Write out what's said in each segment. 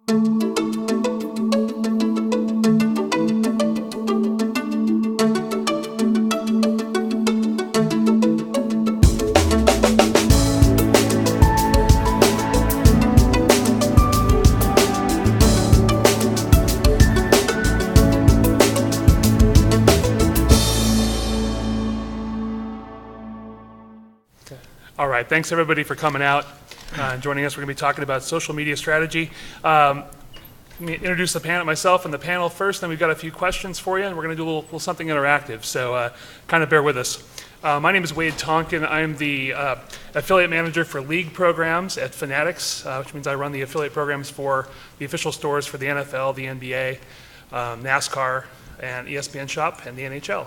All right, thanks everybody for coming out and joining us. We're going to be talking about social media strategy. Let me introduce the panel, myself and the panel first, then we've got a few questions for you, and we're going to do a little something interactive, so kind of bear with us. My name is Wade Tonkin. I'm the affiliate manager for league programs at Fanatics, which means I run the affiliate programs for the official stores for the NFL, the NBA, NASCAR, and ESPN Shop, and the NHL.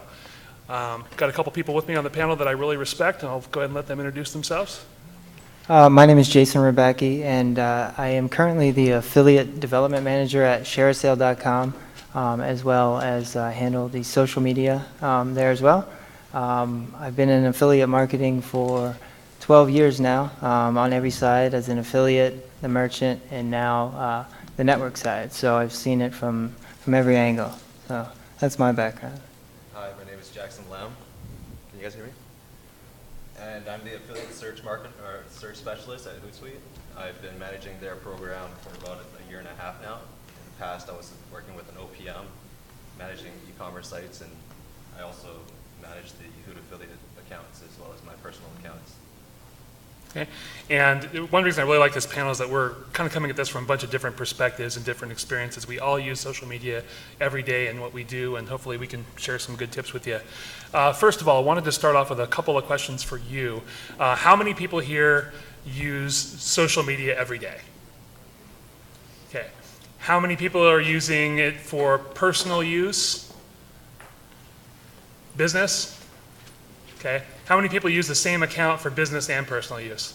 Got a couple people with me on the panel that I really respect, and I'll go ahead and let them introduce themselves. My name is Jason Rebecki, and I am currently the affiliate development manager at ShareASale.com, as well as handle the social media there as well. I've been in affiliate marketing for 12 years now, on every side as an affiliate, the merchant, and now the network side. So I've seen it from every angle. So that's my background. Hi, my name is Jackson Lamb. Can you guys hear me? And I'm the affiliate search specialist at Hootsuite. I've been managing their program for about a year and a half now. In the past, I was working with an OPM, managing e-commerce sites, and I also manage the Hoot affiliate accounts as well as my personal accounts. Okay. And one reason I really like this panel is that we're kind of coming at this from a bunch of different perspectives and different experiences. We all use social media every day in what we do, and hopefully we can share some good tips with you. First of all, I wanted to start off with a couple of questions for you. How many people here use social media every day? Okay. How many people are using it for personal use? Business? Okay. How many people use the same account for business and personal use?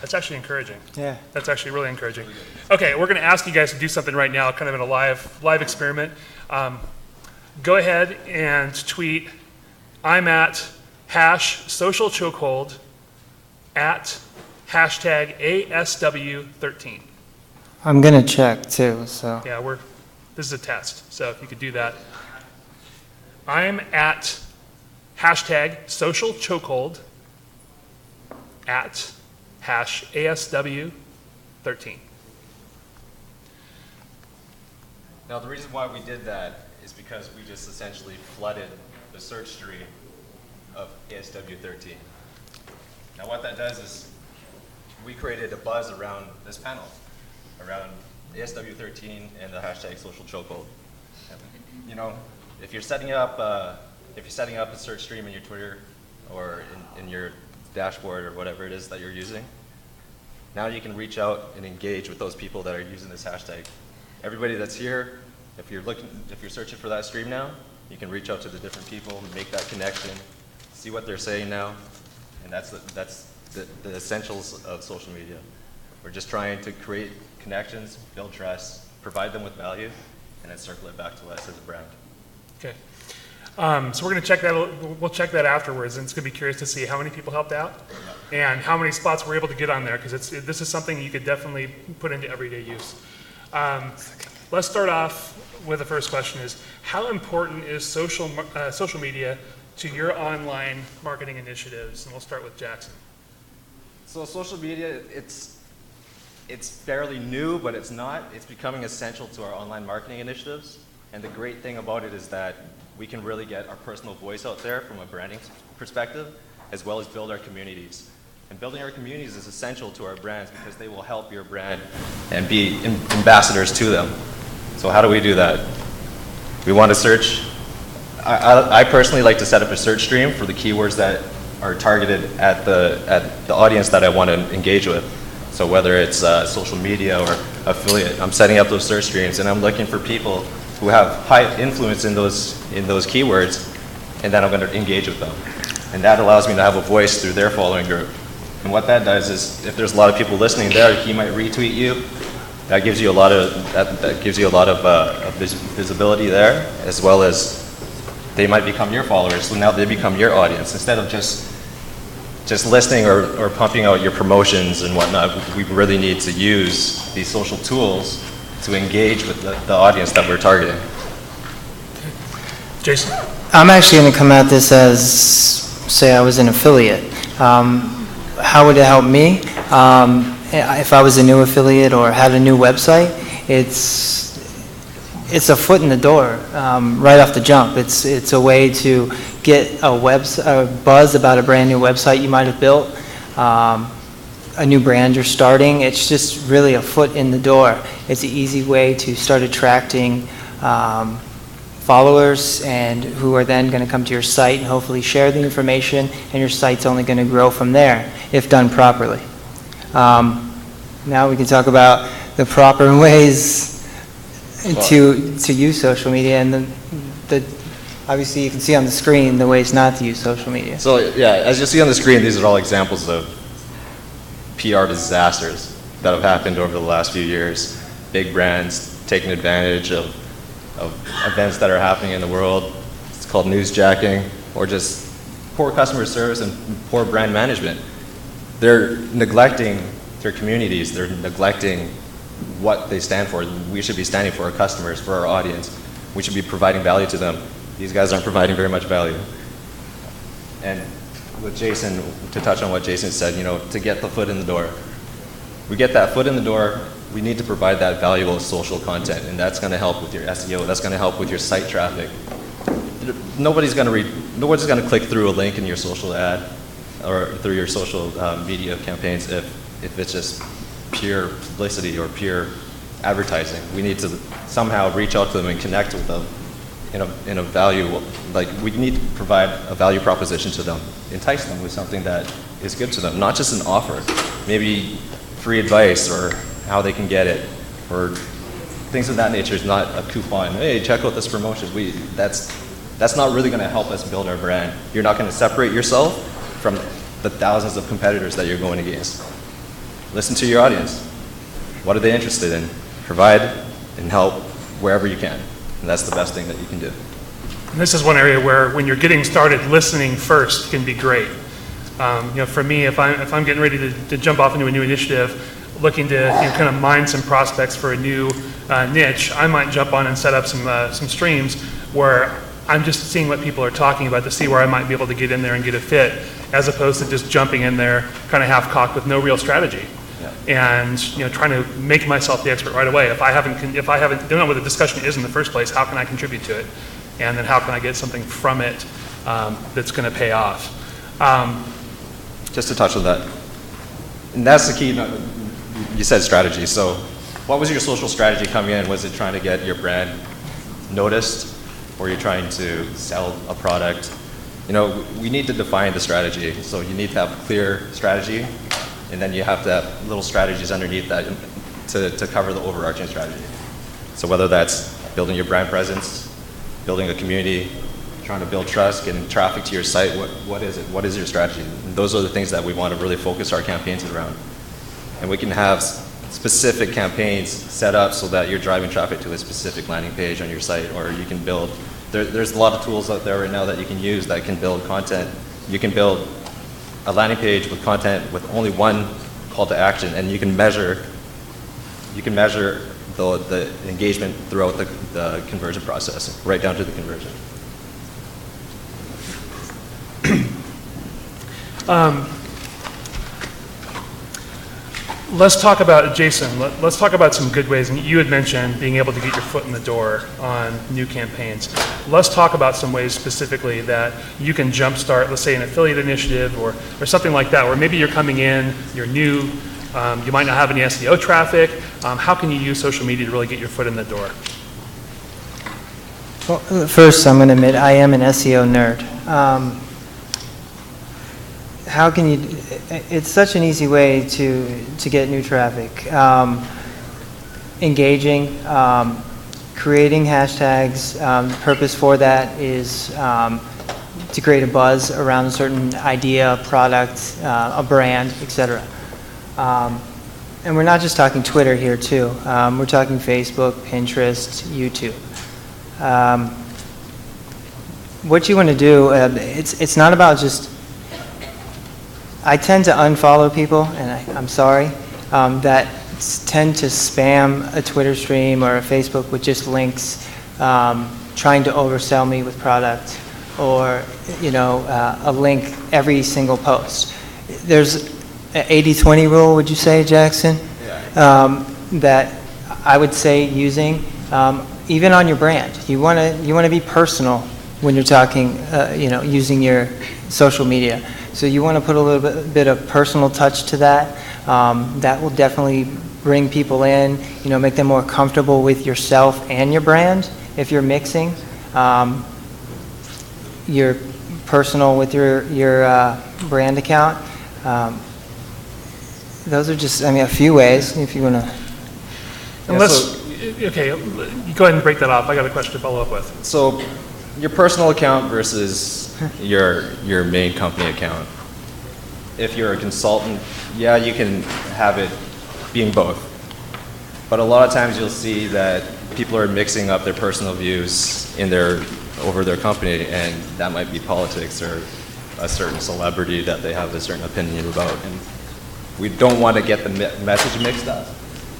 That's actually encouraging. Yeah. That's actually really encouraging. Okay, we're going to ask you guys to do something right now, kind of in a live experiment. Go ahead and tweet, I'm at #socialchokehold at #ASW13. I'm going to check too, so. Yeah, this is a test, so if you could do that. I'm at #socialchokehold at #ASW13. Now, the reason why we did that is because we just essentially flooded the search stream of ASW13. Now, what that does is we created a buzz around this panel, around ASW13 and the #socialchokehold. You know, if you're setting up a search stream in your Twitter or in your dashboard or whatever it is that you're using, now you can reach out and engage with those people that are using this hashtag. Everybody that's here, if you're searching for that stream now, you can reach out to the different people, make that connection, see what they're saying now, and that's the essentials of social media. We're just trying to create connections, build trust, provide them with value, and then circle it back to us as a brand. Okay. So we're going to check that. We'll check that afterwards, and it's going to be curious to see how many people helped out and how many spots we're able to get on there, because this is something you could definitely put into everyday use. Let's start off with the first question: is how important is social media to your online marketing initiatives? And we'll start with Jackson. So social media, it's fairly new, but it's not. It's becoming essential to our online marketing initiatives. And the great thing about it is that we can really get our personal voice out there from a branding perspective, as well as build our communities. And building our communities is essential to our brands because they will help your brand and be ambassadors to them. So how do we do that? We want to search. I personally like to set up a search stream for the keywords that are targeted at the audience that I want to engage with. So whether it's social media or affiliate, I'm setting up those search streams and I'm looking for people who have high influence in those keywords, and then I'm going to engage with them. And that allows me to have a voice through their following group. And what that does is, if there's a lot of people listening there, he might retweet you. That gives you a lot of visibility there, as well as they might become your followers. So now they become your audience instead of just just listening or pumping out your promotions and whatnot. We really need to use these social tools to engage with the audience that we're targeting. Jason? I'm actually going to come at this as, say I was an affiliate. How would it help me? If I was a new affiliate or had a new website, it's a foot in the door right off the jump. It's a way to get a buzz about a brand new website you might have built, a new brand you're starting. It's just really a foot in the door. It's an easy way to start attracting followers and who are then going to come to your site and hopefully share the information, and your site's only going to grow from there if done properly. Now we can talk about the proper ways to use social media, and obviously you can see on the screen the ways not to use social media. So yeah, as you see on the screen, these are all examples of PR disasters that have happened over the last few years. Big brands taking advantage of events that are happening in the world. It's called newsjacking, or just poor customer service and poor brand management. They're neglecting their communities. They're neglecting what they stand for. We should be standing for our customers, for our audience. We should be providing value to them. These guys aren't providing very much value. And with Jason, to touch on what Jason said, to get the foot in the door. We get that foot in the door, we need to provide that valuable social content, and that's going to help with your SEO. That's going to help with your site traffic. Nobody's going to click through a link in your social ad or through your social media campaigns if it's just pure publicity or pure advertising. We need to somehow reach out to them and connect with them in a value, like we need to provide a value proposition to them, entice them with something that is good to them, not just an offer, maybe free advice or how they can get it, or things of that nature. Is not a coupon. Hey, check out this promotion. That's not really going to help us build our brand. You're not going to separate yourself from the thousands of competitors that you're going against. Listen to your audience. What are they interested in? Provide and help wherever you can. And that's the best thing that you can do. And this is one area where, when you're getting started, listening first can be great. For me, if I'm getting ready to jump off into a new initiative, looking to kind of mine some prospects for a new niche, I might jump on and set up some streams where I'm just seeing what people are talking about to see where I might be able to get in there and get a fit, as opposed to just jumping in there kind of half-cocked with no real strategy. And trying to make myself the expert right away. If I don't know what the discussion is in the first place, how can I contribute to it? And then how can I get something from it that's going to pay off? Just to touch on that, and that's the key. You said strategy. So, what was your social strategy coming in? Was it trying to get your brand noticed, or you're trying to sell a product? We need to define the strategy. So you need to have a clear strategy. And then you have to have little strategies underneath that to cover the overarching strategy. So whether that's building your brand presence, building a community, trying to build trust, getting traffic to your site, what is it? What is your strategy? And those are the things that we want to really focus our campaigns around. And we can have specific campaigns set up so that you're driving traffic to a specific landing page on your site, or you can build, there's a lot of tools out there right now that you can use that can build content. You can build a landing page with content with only one call to action, and you can measure the engagement throughout the conversion process, right down to the conversion. Let's talk about, Jason, let's talk about some good ways. And you had mentioned being able to get your foot in the door on new campaigns. Let's talk about some ways specifically that you can jumpstart, let's say, an affiliate initiative or something like that, where maybe you're coming in, you're new, you might not have any SEO traffic. How can you use social media to really get your foot in the door? Well, first, I'm going to admit I am an SEO nerd. How can you? It's such an easy way to get new traffic. Engaging, creating hashtags. The purpose for that is to create a buzz around a certain idea, product, a brand, etc. And we're not just talking Twitter here too. We're talking Facebook, Pinterest, YouTube. What you want to do, it's not about just I tend to unfollow people, and I'm sorry, that tend to spam a Twitter stream or a Facebook with just links, trying to oversell me with product, or a link every single post. There's an 80-20 rule, would you say, Jackson? Yeah. That I would say using, even on your brand. You want to be personal when you're talking, using your social media. So you want to put a little bit of personal touch to that. That will definitely bring people in, make them more comfortable with yourself and your brand. If you're mixing your personal with your brand account, those are just, a few ways if you want to. Unless, okay, go ahead and break that off. I got a question to follow up with. So your personal account versus your main company account. If you're a consultant, yeah, you can have it being both. But a lot of times you'll see that people are mixing up their personal views over their company, and that might be politics or a certain celebrity that they have a certain opinion about. And we don't want to get the message mixed up.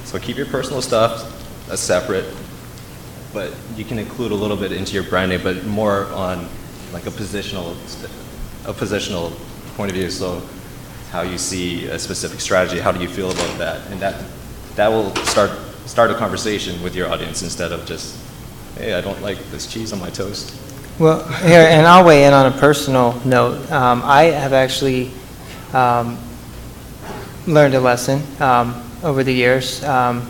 So keep your personal stuff as separate, but you can include a little bit into your branding, but more on like a positional point of view. So how you see a specific strategy, how do you feel about that? And that will start a conversation with your audience instead of just, hey, I don't like this cheese on my toast. Well, here, and I'll weigh in on a personal note. I have actually learned a lesson over the years. There's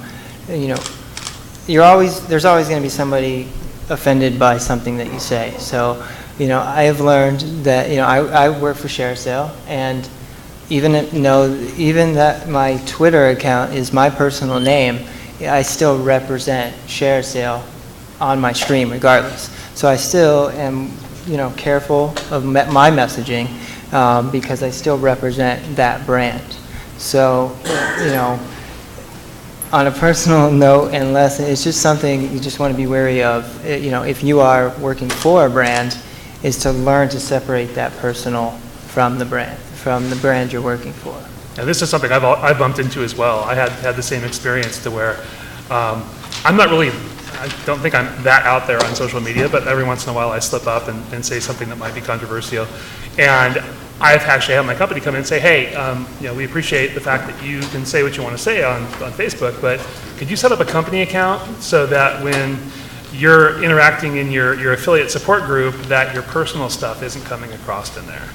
always going to be somebody offended by something that you say. So, I have learned that, I work for ShareSale, and even that my Twitter account is my personal name, I still represent ShareSale on my stream regardless. So I still am, careful of my messaging because I still represent that brand. So, on a personal note and lesson, it's just something you just want to be wary of. If you are working for a brand, is to learn to separate that personal from the brand you're working for. Now, this is something I've bumped into as well. I had the same experience to where I don't think I'm that out there on social media, but every once in a while I slip up and say something that might be controversial. And I've actually had my company come in and say, hey, we appreciate the fact that you can say what you want to say on Facebook, but could you set up a company account so that when you're interacting in your affiliate support group, that your personal stuff isn't coming across in there?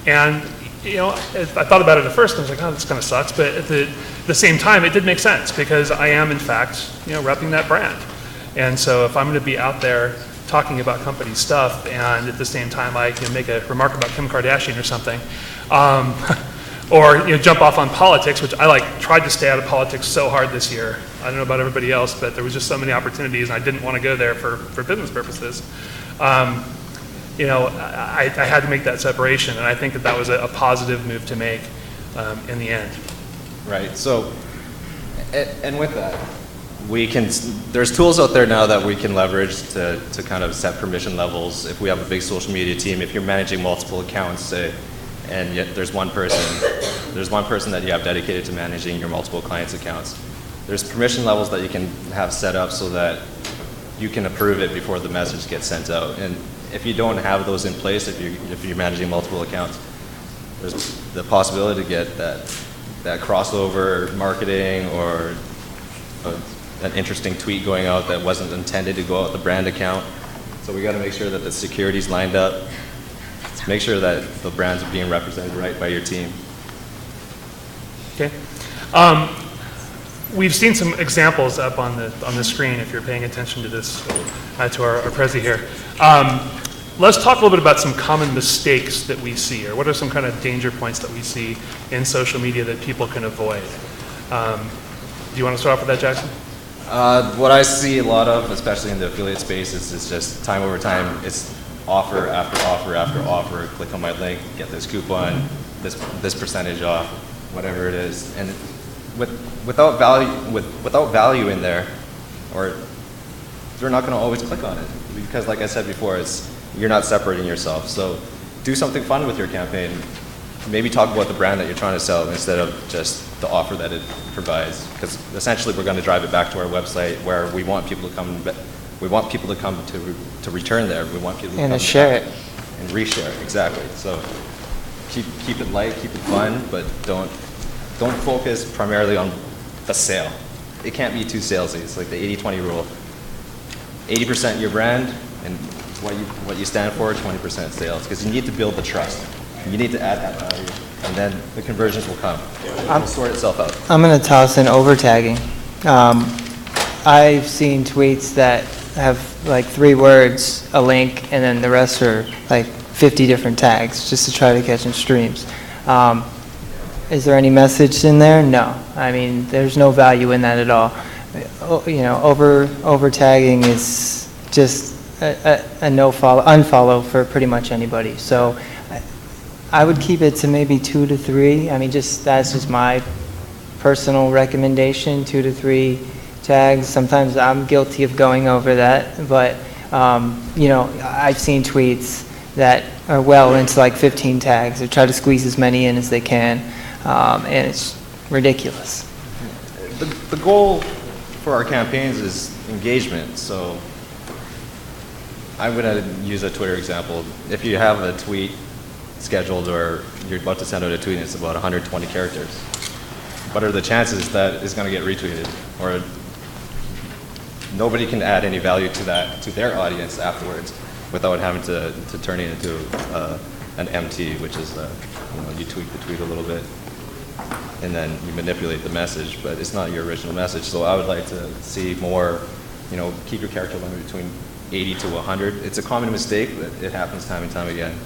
And I thought about it at first, and I was like, oh, this kind of sucks. But at the same time, it did make sense because I am, in fact, repping that brand. And so if I'm going to be out there talking about company stuff, and at the same time I can make a remark about Kim Kardashian or something, or jump off on politics, which I tried to stay out of politics so hard this year. I don't know about everybody else, but there was just so many opportunities, and I didn't want to go there for business purposes. I had to make that separation, and I think that was a positive move to make in the end. Right. So, and with that, there's tools out there now that we can leverage to kind of set permission levels. If we have a big social media team, if you're managing multiple accounts, say, and yet there's one person that you have dedicated to managing your multiple clients' accounts, there's permission levels that you can have set up so that you can approve it before the message gets sent out. And if you don't have those in place, if you're managing multiple accounts, there's the possibility to get that crossover marketing or an interesting tweet going out that wasn't intended to go out the brand account. So we got to make sure that the security's lined up. Make sure that the brands are being represented right by your team. Okay. We've seen some examples up on the screen if you're paying attention to this, to our Prezi here. Let's talk a little bit about some common mistakes that we see, or what are some kind of danger points that we see in social media that people can avoid. Do you want to start off with that, Jackson? What I see a lot of, especially in the affiliate space, is just time over time. It's offer after offer after offer. Click on my link, get this coupon, this percentage off, whatever it is. And without value in there, or they're not going to always click on it because, like I said before, you're not separating yourself. So do something fun with your campaign. maybe talk about the brand that you're trying to sell instead of just the offer that it provides. Because essentially, we're going to drive it back to our website where we want people to come. We want people to come to return there. We want people to And come to share it. and reshare it. Exactly. So keep it light, keep it fun, but don't focus primarily on the sale. It can't be too salesy. It's like the 80-20 rule. 80% your brand and what you stand for, 20% sales. Because you need to build the trust. You need to add that value, and then the conversions will come. It'll sort itself out. I'm going to toss in over-tagging. I've seen tweets that have like 3 words, a link, and then the rest are like 50 different tags just to try to catch in streams. Is there any message in there? No. I mean, there's no value in that at all. You know, over tagging is just a no follow, unfollow for pretty much anybody. So I would keep it to maybe 2 to 3. I mean, that's just my personal recommendation, 2 to 3 tags. Sometimes I'm guilty of going over that, but you know, I've seen tweets that are well into like 15 tags. They try to squeeze as many in as they can, and it's ridiculous. The goal for our campaigns is engagement. So I'm going to use a Twitter example. If you have a tweet scheduled or you're about to send out a tweet and it's about 120 characters, what are the chances that it's going to get retweeted? Or nobody can add any value to that, to their audience afterwards without having to turn it into an MT, which is, you know, you tweak the tweet a little bit and then you manipulate the message, but it's not your original message. So I would like to see more, you know, keep your character limit between 80 to 100. It's a common mistake, but it happens time and time again.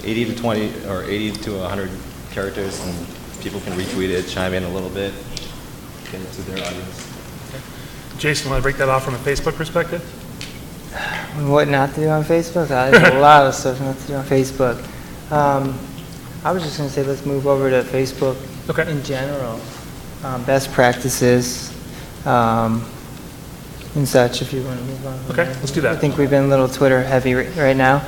80 to 20 or 80 to 100 characters, and people can retweet it, chime in a little bit, get it to their audience. Jason, want to break that off from a Facebook perspective? What not to do on Facebook? There's a lot of stuff not to do on Facebook. I was just going to say let's move over to Facebook in general. Best practices and such, if you want to move on. Okay, let's do that. I think we've been a little Twitter heavy right now.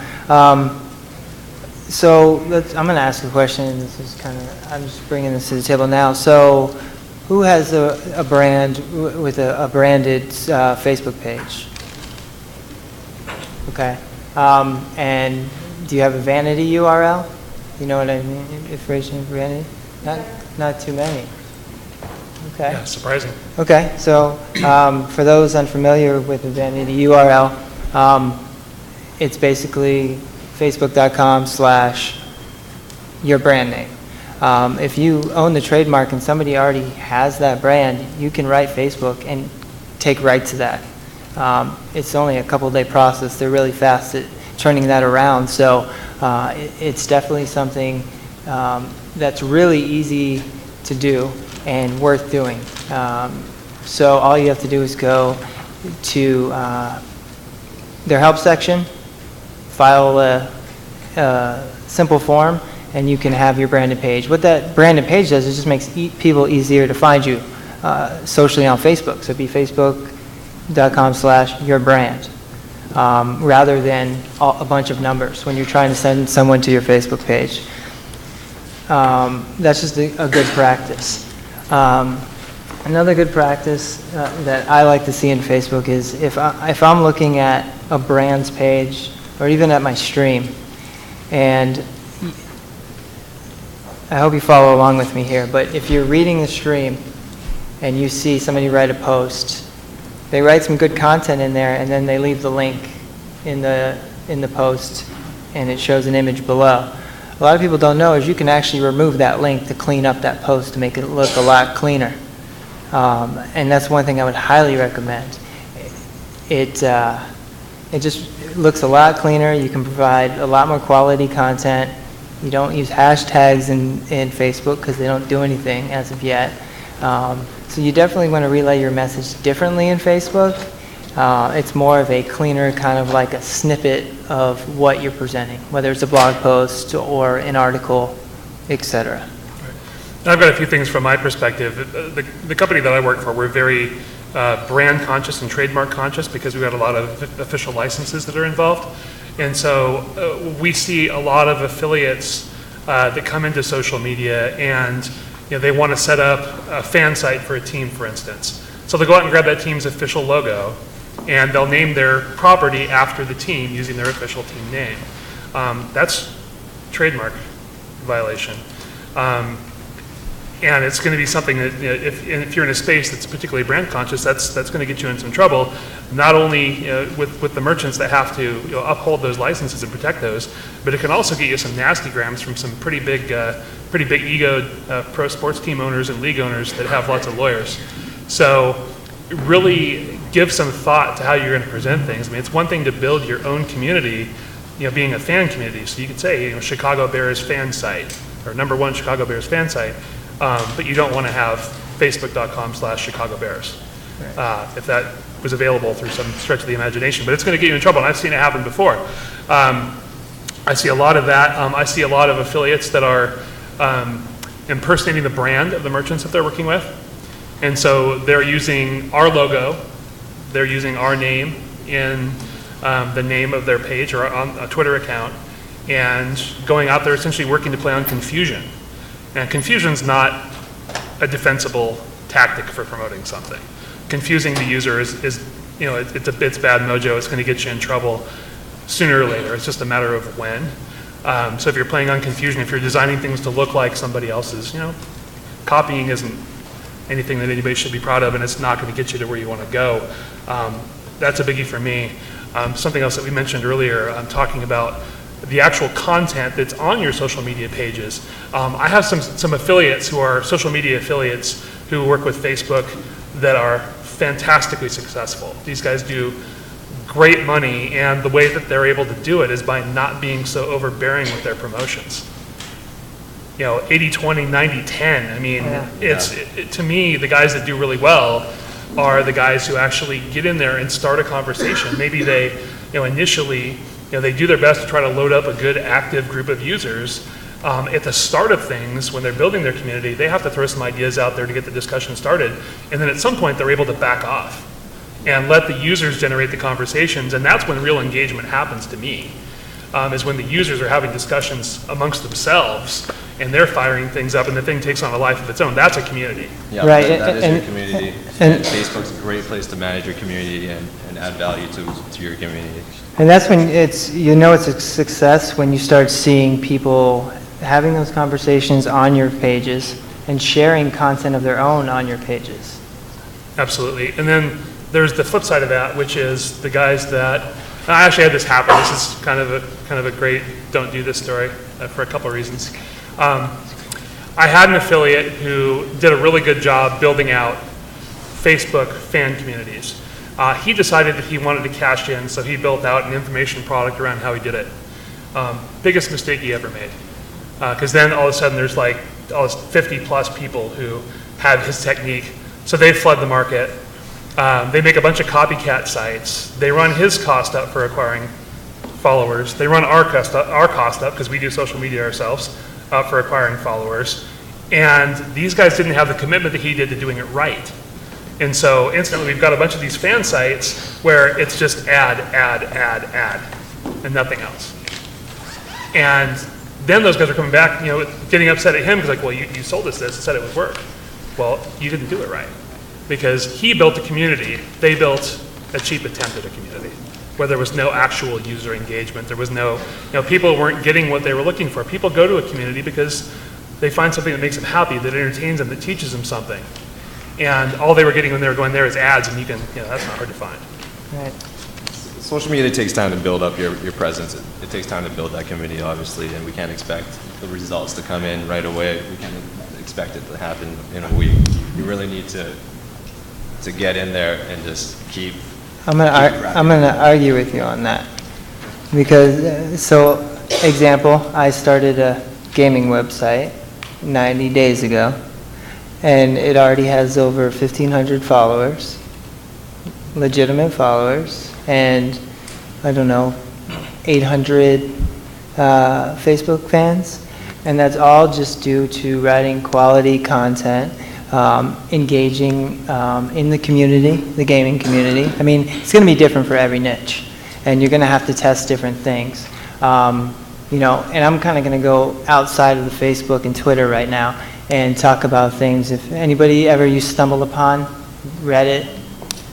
So I'm going to ask a question. This is I'm just bringing this to the table now. So who has a brand with a branded Facebook page? Okay. And do you have a vanity URL? You know what I mean? Iteration of vanity? Not too many. Okay. Yeah, surprising. Okay. So for those unfamiliar with the vanity URL, it's basically facebook.com/your brand name. If you own the trademark and somebody already has that brand, you can write Facebook and take rights to that. It's only a couple-day process. They're really fast at turning that around. So it's definitely something that's really easy to do and worth doing. So all you have to do is go to their help section, file a simple form, and you can have your branded page. What that branded page does is just makes people easier to find you socially on Facebook. So it'd be facebook.com/yourbrand rather than a bunch of numbers when you're trying to send someone to your Facebook page. That's just a good practice. Another good practice that I like to see in Facebook is if I'm looking at a brand's page or even at my stream, and I hope you follow along with me here, but if you're reading the stream and you see somebody write a post, they write some good content in there and then they leave the link in the post and it shows an image below. A lot of people don't know is you can actually remove that link to clean up that post to make it look a lot cleaner. And that's one thing I would highly recommend. It just looks a lot cleaner. You can provide a lot more quality content. You don't use hashtags in Facebook because they don't do anything as of yet. So you definitely want to relay your message differently in Facebook. It's more of a cleaner kind of like a snippet of what you're presenting, whether it's a blog post or an article, etc. And I've got a few things from my perspective. The company that I work for, we're very brand conscious and trademark conscious because we've got a lot of official licenses that are involved. And so we see a lot of affiliates that come into social media and they want to set up a fan site for a team, for instance. So they'll go out and grab that team's official logo, and they'll name their property after the team using their official team name. That's trademark violation. And it's going to be something that, if you're in a space that's particularly brand conscious, that's going to get you in some trouble, not only with the merchants that have to uphold those licenses and protect those, but it can also get you some nasty grams from some pretty big egoed pro sports team owners and league owners that have lots of lawyers. So really give some thought to how you're going to present things. I mean, it's one thing to build your own community, being a fan community. So you could say, Chicago Bears fan site, or #1 Chicago Bears fan site, but you don't want to have facebook.com/Chicago Bears, if that was available through some stretch of the imagination. But it's going to get you in trouble, and I've seen it happen before. I see a lot of that. I see a lot of affiliates that are impersonating the brand of the merchants that they're working with. And so they're using our logo, they're using our name in the name of their page or on a Twitter account, and going out there essentially working to play on confusion. And confusion's not a defensible tactic for promoting something. Confusing the user is it's bad mojo. It's going to get you in trouble sooner or later. It's just a matter of when. So if you're playing on confusion, if you're designing things to look like somebody else's, copying isn't anything that anybody should be proud of, and it's not going to get you to where you want to go. That's a biggie for me. Something else that we mentioned earlier, I'm talking about the actual content that's on your social media pages. I have some affiliates who are social media affiliates who work with Facebook that are fantastically successful. These guys do great money, and the way that they're able to do it is by not being so overbearing with their promotions. 80-20, 90-10. I mean, to me, the guys that do really well are the guys who actually get in there and start a conversation. Maybe they, initially, they do their best to try to load up a good active group of users. At the start of things, when they're building their community, they have to throw some ideas out there to get the discussion started. And then at some point, they're able to back off and let the users generate the conversations. And that's when real engagement happens to me, is when the users are having discussions amongst themselves and they're firing things up and the thing takes on a life of its own. That's a community. Yeah, right. That is your community. And Facebook's a great place to manage your community and add value to your community. And that's when it's a success when you start seeing people having those conversations on your pages and sharing content of their own on your pages. Absolutely. And then there's the flip side of that, which is the guys that, I actually had this happen. This is kind of a great don't do this story for a couple of reasons. I had an affiliate who did a really good job building out Facebook fan communities. He decided that he wanted to cash in, so he built out an information product around how he did it. Biggest mistake he ever made. Because then all of a sudden there's like 50 plus people who have his technique. So they flood the market. They make a bunch of copycat sites. They run his cost up for acquiring followers. They run our cost up because we do social media ourselves for acquiring followers. And these guys didn't have the commitment that he did to doing it right. And so instantly we've got a bunch of these fan sites where it's just ad, and nothing else. And then those guys are coming back, getting upset at him because well, you sold us this and said it would work. Well, you didn't do it right. Because he built a community, they built a cheap attempt at a community where there was no actual user engagement. There was no, people weren't getting what they were looking for. People go to a community because they find something that makes them happy, that entertains them, that teaches them something. And all they were getting when they were going there is ads, and that's not hard to find. Right. Social media takes time to build up your presence. It takes time to build that community, obviously, and we can't expect the results to come in right away. We can't expect it to happen in a week. You really need to get in there and just keep. I'm gonna argue with you on that because example, I started a gaming website 90 days ago, and it already has over 1,500 followers, legitimate followers, and 800 Facebook fans, and that's all just due to writing quality content. Engaging in the community, the gaming community. I mean, it's going to be different for every niche, and you're going to have to test different things. you know, and I'm kind of going to go outside of the Facebook and Twitter right now and talk about things. If anybody ever you stumble upon Reddit,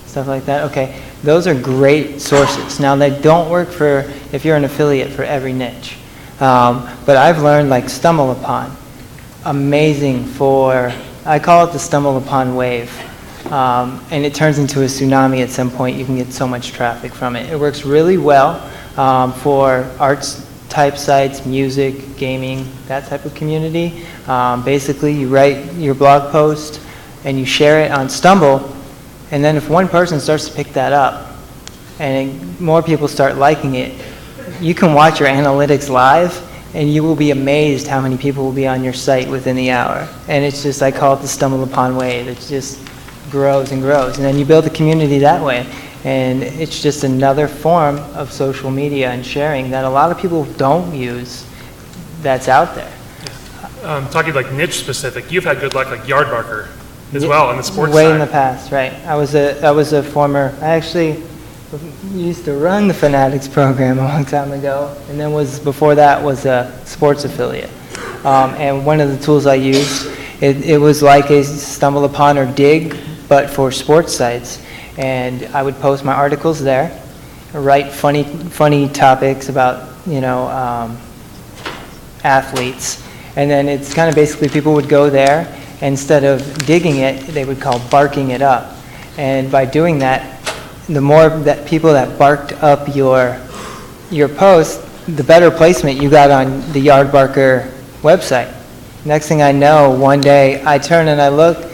stuff like that, okay, those are great sources. Now, they don't work for, if you're an affiliate, for every niche. But I've learned, like, stumble upon, amazing for, I call it the stumble upon wave. And it turns into a tsunami at some point. You can get so much traffic from it. It works really well for arts type sites, music, gaming, that type of community. Basically, you write your blog post and you share it on Stumble, and then if one person starts to pick that up and more people start liking it, you can watch your analytics live and you will be amazed how many people will be on your site within the hour. And it's just, I call it the stumble upon wave. It just grows and grows. And then you build a community that way. And it's just another form of social media and sharing that a lot of people don't use that's out there. Talking like niche specific, you've had good luck like Yardbarker as well on the sports Way side. in the past, right. I was a former, I actually used to run the Fanatics program a long time ago, and then before that was a sports affiliate. And one of the tools I used, it was like a Stumble Upon or Dig, but for sports sites. And I would post my articles there, write funny topics about, you know, athletes. And then it's kind of basically people would go there, and instead of digging it, they would call barking it up. And by doing that, the more that people that barked up your post, the better placement you got on the Yardbarker website. Next thing I know, one day I turn and I look,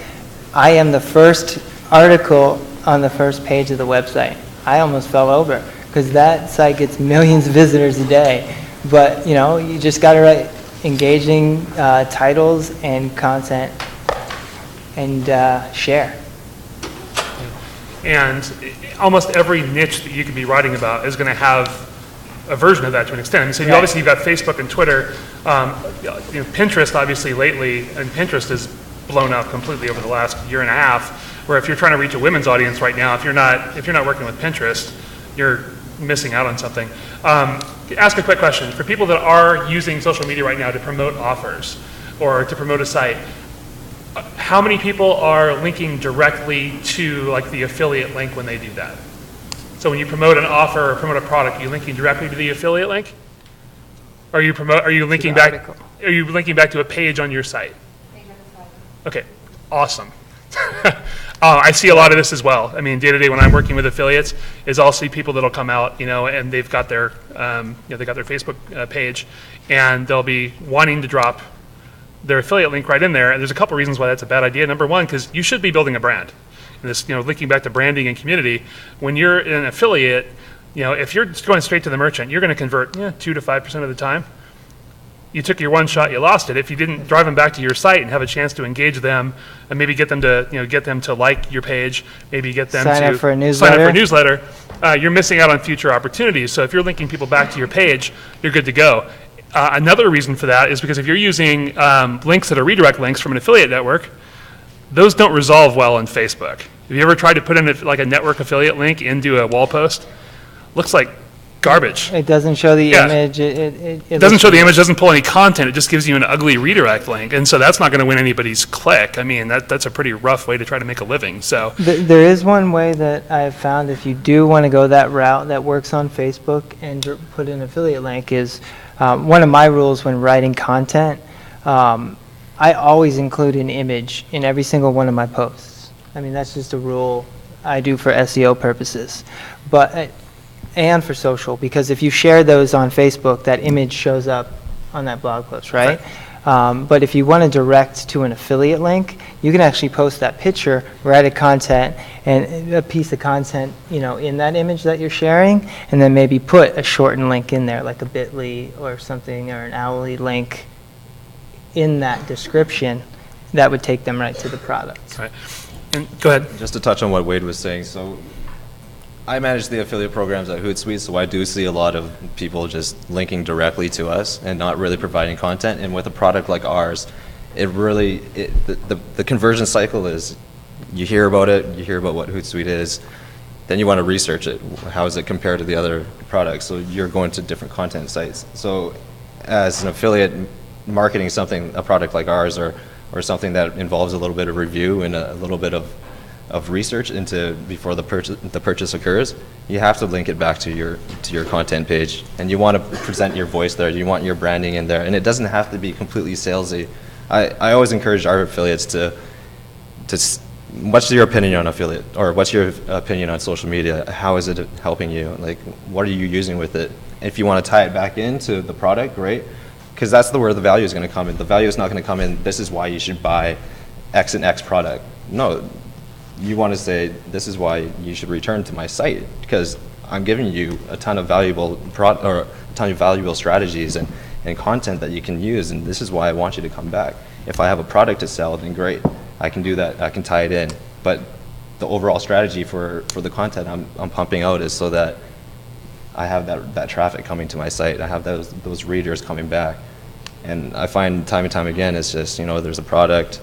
I am the first article on the first page of the website. I almost fell over because that site gets millions of visitors a day. But, you know, you just got to write engaging titles and content and share. And almost every niche that you could be writing about is going to have a version of that to an extent. I mean, so you Right. obviously you've got Facebook and Twitter. You know, Pinterest, obviously, lately, and Pinterest has blown up completely over the last year and a half. Where if you're trying to reach a women's audience right now, if you're not working with Pinterest, you're missing out on something. Ask a quick question for people that are using social media right now to promote offers or to promote a site. How many people are linking directly to like the affiliate link when they do that? So when you promote an offer or promote a product, are you linking directly to the affiliate link? Are you linking back? article. Are you linking back to a page on your site? Okay, awesome. I see a lot of this as well. I mean, day to day when I'm working with affiliates, is I'll see people that'll come out, you know, and they've got their, they got their Facebook page, and they'll be wanting to drop their affiliate link right in there. And there's a couple reasons why that's a bad idea. Number one, because you should be building a brand. And this, you know, linking back to branding and community, when you're an affiliate, you know, if you're just going straight to the merchant, you're going to convert 2 to 5% of the time. You took your one shot, you lost it. If you didn't drive them back to your site and have a chance to engage them and maybe get them to like your page, maybe get them Sign to up for a sign up for a newsletter. newsletter, you're missing out on future opportunities. So if you're linking people back to your page, you're good to go. Another reason for that is because if you're using links that are redirect links from an affiliate network, those don't resolve well on Facebook. Have you ever tried to put in a network affiliate link into a wall post? Looks like garbage. It doesn't show the Yeah. image. It doesn't show the image, doesn't pull any content, it just gives you an ugly redirect link. And so that's not going to win anybody's click. I mean, that's a pretty rough way to try to make a living. So There is one way that I've found if you do want to go that route that works on Facebook and put an affiliate link is one of my rules when writing content. I always include an image in every single one of my posts. I mean, that's just a rule I do for SEO purposes. But and for social, because if you share those on Facebook, that image shows up on that blog post, right? But if you want to direct to an affiliate link, you can actually post that picture, write a content, and a piece of content, you know, in that image that you're sharing, and then maybe put a shortened link in there, like a bit.ly or something, or an Owly link in that description that would take them right to the product. right. And go ahead. Just to touch on what Wade was saying, so I manage the affiliate programs at Hootsuite, so I do see a lot of people just linking directly to us and not really providing content. And with a product like ours, the conversion cycle is you hear about it, you hear about what Hootsuite is, then you want to research it. How is it compared to the other products? So you're going to different content sites. So as an affiliate marketing something, a product like ours, or something that involves a little bit of review and a little bit of research into before the purchase occurs, you have to link it back to your content page, and you want to present your voice there. You want your branding in there, and it doesn't have to be completely salesy. I always encourage our affiliates to what's your opinion on affiliate, or what's your opinion on social media? How is it helping you? Like, what are you using with it? If you want to tie it back into the product, great, because that's where the value is going to come in. The value is not going to come in, this is why you should buy X and X product. No, you want to say, this is why you should return to my site, because I'm giving you a ton of valuable strategies and content that you can use, and this is why I want you to come back. If I have a product to sell, then great, I can do that, I can tie it in. But the overall strategy for the content I'm pumping out is so that I have that traffic coming to my site, I have those readers coming back. And I find time and time again, it's just, there's a product,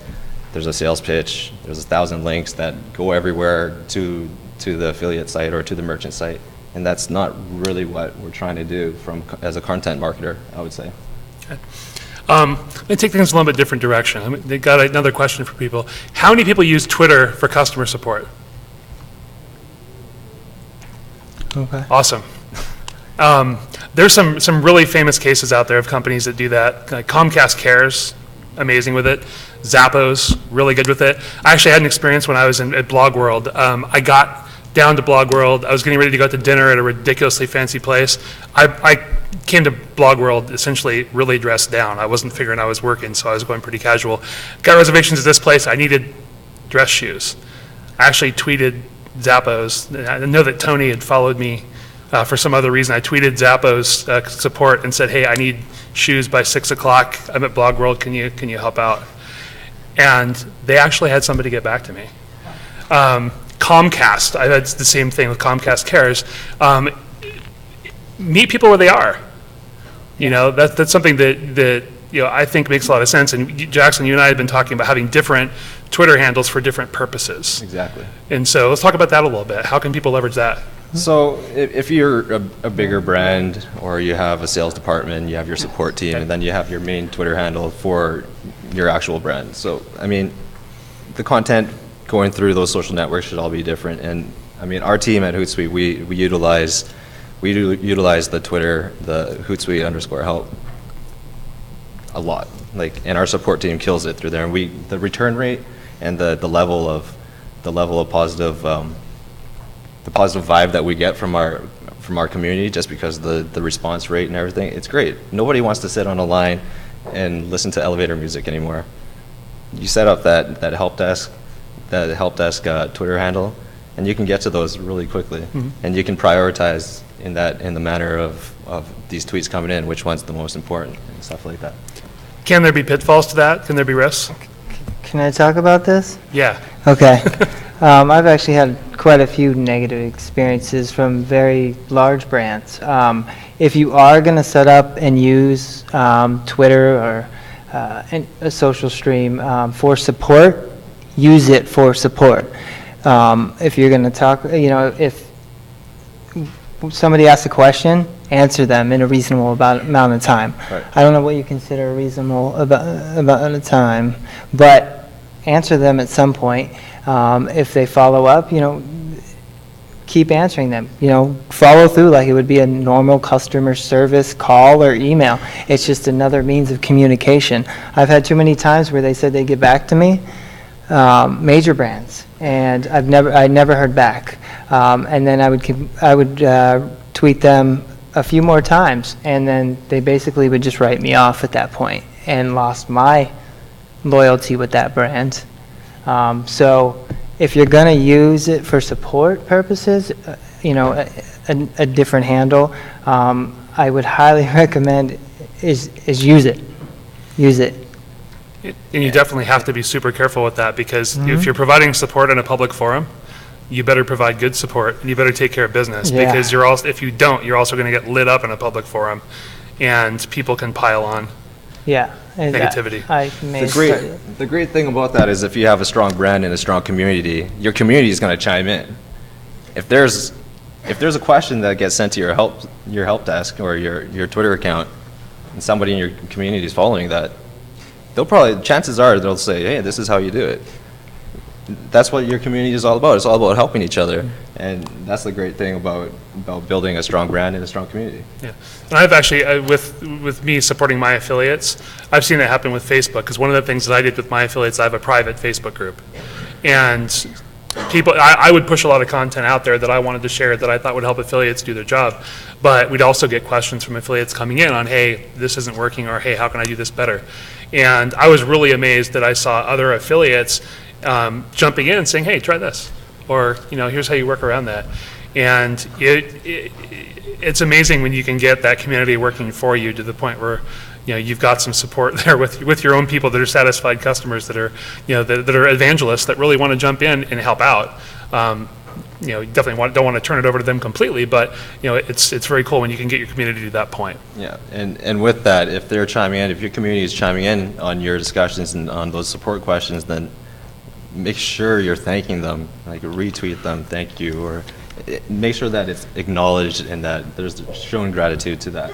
there's a sales pitch, there's 1,000 links that go everywhere to the affiliate site or to the merchant site. And that's not really what we're trying to do as a content marketer, I would say. Okay. Let me take things a little bit different direction. They got another question for people. How many people use Twitter for customer support? Okay. Awesome. There's some really famous cases out there of companies that do that. Like Comcast Cares, amazing with it. Zappos, really good with it. I actually had an experience when I was at Blog World. I got down to Blog World. I was getting ready to go out to dinner at a ridiculously fancy place. I came to Blog World essentially really dressed down. I wasn't figuring I was working, so I was going pretty casual. Got reservations at this place. I needed dress shoes. I actually tweeted Zappos. I know that Tony had followed me for some other reason. I tweeted Zappos support and said, hey, I need shoes by 6 o'clock. I'm at Blog World. Can you help out? And they actually had somebody get back to me. Comcast, I had the same thing with Comcast Cares. Meet people where they are. That's something that I think makes a lot of sense. And Jackson, you and I have been talking about having different Twitter handles for different purposes. Exactly. And so let's talk about that a little bit. How can people leverage that? So if you're a bigger brand, or you have a sales department, you have your support team, and then you have your main Twitter handle for your actual brand. So, the content going through those social networks should all be different. And, our team at Hootsuite, we utilize the Twitter, the Hootsuite _help a lot. And our support team kills it through there. And the return rate and the level of positive, the positive vibe that we get from our community, just because the response rate and everything, it's great. Nobody wants to sit on a line and listen to elevator music anymore. You set up that help desk Twitter handle, and you can get to those really quickly. Mm-hmm. And you can prioritize in the manner of these tweets coming in, which one's the most important and stuff like that. Can there be pitfalls to that? Can there be risks? Can I talk about this? Yeah. Okay. I've actually had quite a few negative experiences from very large brands. If you are going to set up and use Twitter or a social stream for support, use it for support. If you're going to talk, if somebody asks a question, answer them in a reasonable amount of time. Right. I don't know what you consider a reasonable amount of time, but answer them at some point. If they follow up, keep answering them. Follow through like it would be a normal customer service call or email. It's just another means of communication. I've had too many times where they said they'd get back to me, major brands, and I never heard back. And then I would tweet them a few more times, and then they basically would just write me off at that point and lost my loyalty with that brand. So if you're going to use it for support purposes, a different handle, I would highly recommend is use it. Use it. And you definitely have to be super careful with that, because if you're providing support in a public forum, you better provide good support, and you better take care of business, because if you don't, you're also going to get lit up in a public forum, and people can pile on. Yeah. Negativity. The great thing about that is if you have a strong brand and a strong community, your community is going to chime in. If there's a question that gets sent to your help desk or your Twitter account, and somebody in your community is following that, chances are they'll say, hey, this is how you do it. That's what your community is all about. It's all about helping each other. And that's the great thing about building a strong brand and a strong community. Yeah, and I've actually, with me supporting my affiliates, I've seen it happen with Facebook, because one of the things that I did with my affiliates, I have a private Facebook group. And people, I would push a lot of content out there that I wanted to share that I thought would help affiliates do their job. But we'd also get questions from affiliates coming in on, hey, this isn't working, or hey, how can I do this better? And I was really amazed that I saw other affiliates jumping in and saying, hey, try this, or here's how you work around that. And it's amazing when you can get that community working for you to the point where you've got some support there with your own people that are satisfied customers, that are that are evangelists that really want to jump in and help out. You definitely don't want to turn it over to them completely, but it's very cool when you can get your community to that point. Yeah, and with that, if they're chiming in, if your community is chiming in on your discussions and on those support questions, then make sure you're thanking them, like retweet them, thank you, or make sure that it's acknowledged and that there's shown gratitude to that.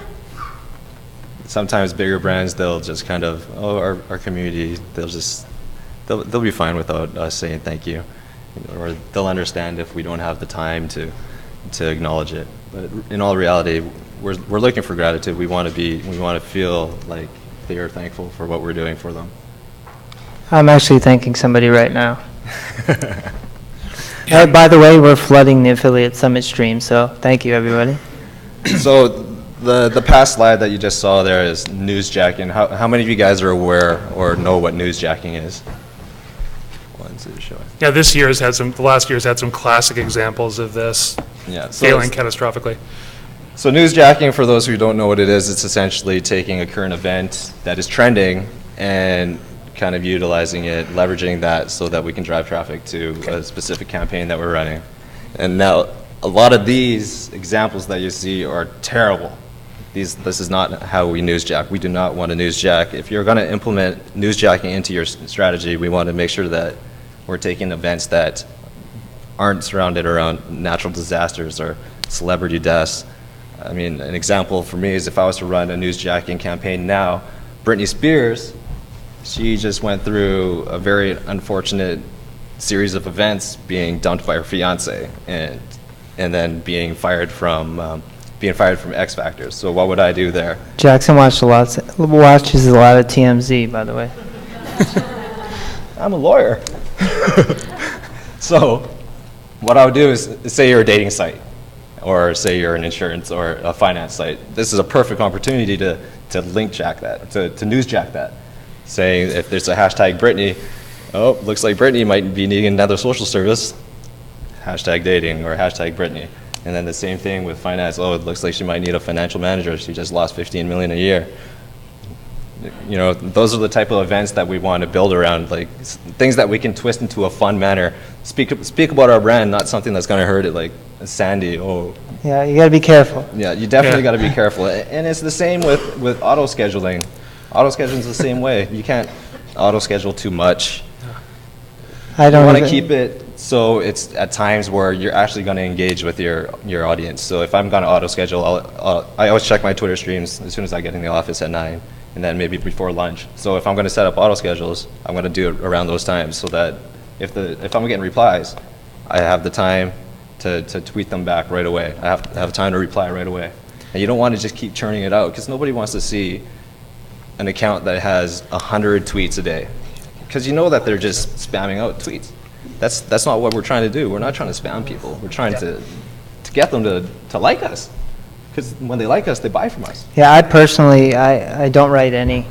Sometimes bigger brands, they'll just kind of, our community, they'll be fine without us saying thank you, or they'll understand if we don't have the time to acknowledge it. But in all reality, we're looking for gratitude. We want to feel like they are thankful for what we're doing for them. I'm actually thanking somebody right now. By the way, we're flooding the Affiliate Summit stream, so thank you, everybody. So the past slide that you just saw there is newsjacking. How many of you guys are aware or know what newsjacking is? Yeah, the last year's had some classic examples of this failing catastrophically. So newsjacking, for those who don't know what it is, it's essentially taking a current event that is trending and kind of utilizing it, leveraging that so that we can drive traffic to a specific campaign that we're running. And now, a lot of these examples that you see are terrible. This is not how we newsjack. We do not want to newsjack. If you're going to implement newsjacking into your strategy, we want to make sure that we're taking events that aren't surrounded around natural disasters or celebrity deaths. I mean, an example for me is if I was to run a newsjacking campaign now, Britney Spears, she just went through a very unfortunate series of events, being dumped by her fiance and then being fired from X Factor. So what would I do there? Jackson watches a lot of TMZ, by the way. I'm a lawyer. So what I would do is, say you're a dating site, or say you're an insurance or a finance site. This is a perfect opportunity to link jack that, to newsjack that. Saying if there's a hashtag Britney, looks like Britney might be needing another social service, hashtag dating or hashtag Britney. And then the same thing with finance, it looks like she might need a financial manager, she just lost $15 million a year. Those are the type of events that we want to build around, like things that we can twist into a fun manner. Speak about our brand, not something that's going to hurt it, like Sandy. Yeah, you got to be careful. Yeah, you definitely got to be careful. And it's the same with auto scheduling. Auto scheduling is the same way. You can't auto schedule too much. I don't want to keep it so it's at times where you're actually going to engage with your audience. So if I'm going to auto schedule, I always check my Twitter streams as soon as I get in the office at 9, and then maybe before lunch. So if I'm going to set up auto schedules, I'm going to do it around those times so that if I'm getting replies, I have the time to tweet them back right away. I have time to reply right away. And you don't want to just keep churning it out, because nobody wants to see an account that has 100 tweets a day, because you know that they're just spamming out tweets. That's not what we're trying to do. We're not trying to spam people. We're trying to get them to like us, because when they like us, they buy from us. Yeah, I personally, I don't write any.